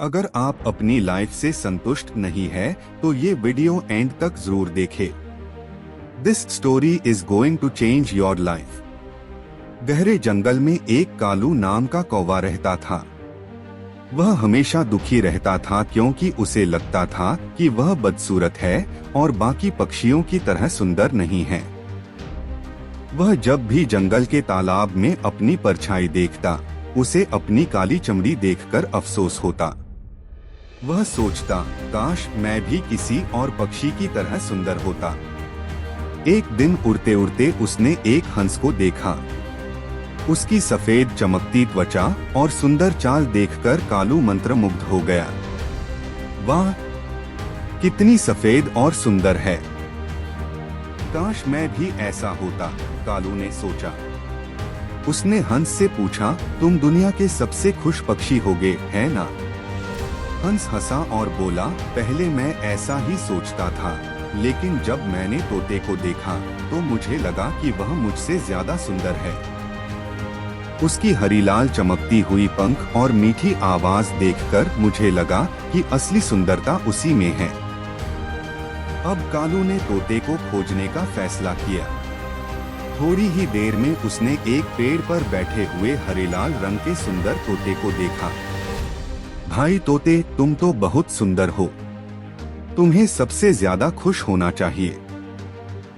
अगर आप अपनी लाइफ से संतुष्ट नहीं है तो ये वीडियो एंड तक जरूर देखें। This story is going to change your life. गहरे जंगल में एक कालू नाम का कौवा रहता था। वह हमेशा दुखी रहता था क्योंकि उसे लगता था कि वह बदसूरत है और बाकी पक्षियों की तरह सुंदर नहीं है। वह जब भी जंगल के तालाब में अपनी परछाई देखता, उसे अपनी काली चमड़ी देखकर अफसोस होता। वह सोचता, काश मैं भी किसी और पक्षी की तरह सुंदर होता। एक दिन उड़ते उड़ते उसने एक हंस को देखा। उसकी सफेद चमकती त्वचा और सुंदर चाल देखकर कालू मंत्रमुग्ध हो गया। वाह, कितनी सफेद और सुंदर है। काश मैं भी ऐसा होता, कालू ने सोचा। उसने हंस से पूछा, तुम दुनिया के सबसे खुश पक्षी होगे, है ना? हंस हंसा और बोला, पहले मैं ऐसा ही सोचता था, लेकिन जब मैंने तोते को देखा तो मुझे लगा कि वह मुझसे ज्यादा सुंदर है। उसकी हरीलाल चमकती हुई पंख और मीठी आवाज देखकर मुझे लगा कि असली सुंदरता उसी में है। अब कालू ने तोते को खोजने का फैसला किया। थोड़ी ही देर में उसने एक पेड़ पर बैठे हुए हरीलाल रंग के सुंदर तोते को देखा। भाई तोते, तुम तो बहुत सुंदर हो। तुम्हें सबसे ज्यादा खुश होना चाहिए।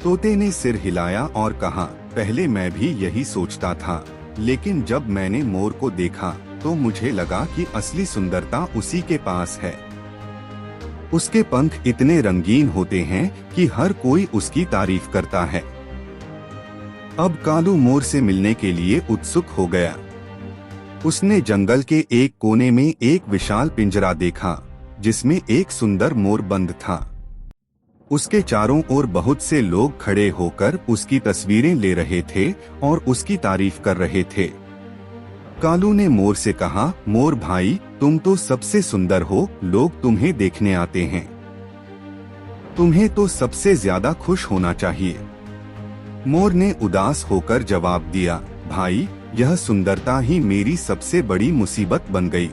तोते ने सिर हिलाया और कहा, पहले मैं भी यही सोचता था, लेकिन जब मैंने मोर को देखा तो मुझे लगा कि असली सुंदरता उसी के पास है। उसके पंख इतने रंगीन होते हैं कि हर कोई उसकी तारीफ करता है। अब कालू मोर से मिलने के लिए उत्सुक हो गया। उसने जंगल के एक कोने में एक विशाल पिंजरा देखा, जिसमें एक सुंदर मोर बंद था। उसके चारों ओर बहुत से लोग खड़े होकर उसकी तस्वीरें ले रहे थे और उसकी तारीफ कर रहे थे। कालू ने मोर से कहा, मोर भाई, तुम तो सबसे सुंदर हो, लोग तुम्हें देखने आते हैं। तुम्हें तो सबसे ज्यादा खुश होना चाहिए। मोर ने उदास होकर जवाब दिया, भाई, यह सुंदरता ही मेरी सबसे बड़ी मुसीबत बन गई।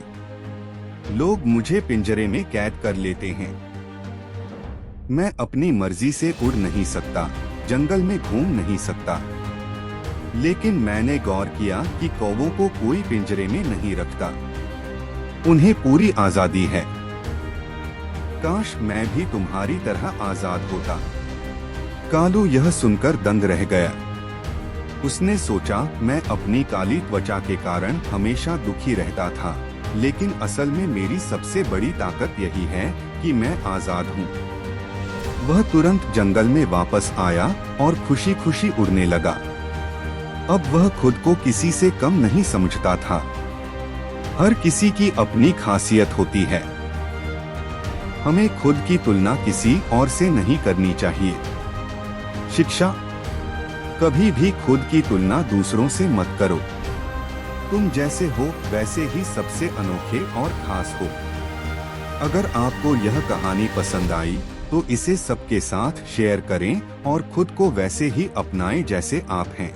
लोग मुझे पिंजरे में कैद कर लेते हैं। मैं अपनी मर्जी से उड़ नहीं सकता, जंगल में घूम नहीं सकता। लेकिन मैंने गौर किया कि कौवों को कोई पिंजरे में नहीं रखता। उन्हें पूरी आजादी है। काश मैं भी तुम्हारी तरह आजाद होता। कालू यह सुनकर दंग रह गया। उसने सोचा, मैं अपनी काली त्वचा के कारण हमेशा दुखी रहता था, लेकिन असल में मेरी सबसे बड़ी ताकत यही है कि मैं आजाद हूँ। वह तुरंत जंगल में वापस आया और खुशी खुशी उड़ने लगा। अब वह खुद को किसी से कम नहीं समझता था। हर किसी की अपनी खासियत होती है। हमें खुद की तुलना किसी और से नहीं करनी चाहिए। शिक्षा, कभी भी खुद की तुलना दूसरों से मत करो। तुम जैसे हो वैसे ही सबसे अनोखे और खास हो। अगर आपको यह कहानी पसंद आई तो इसे सबके साथ शेयर करें और खुद को वैसे ही अपनाएं जैसे आप हैं।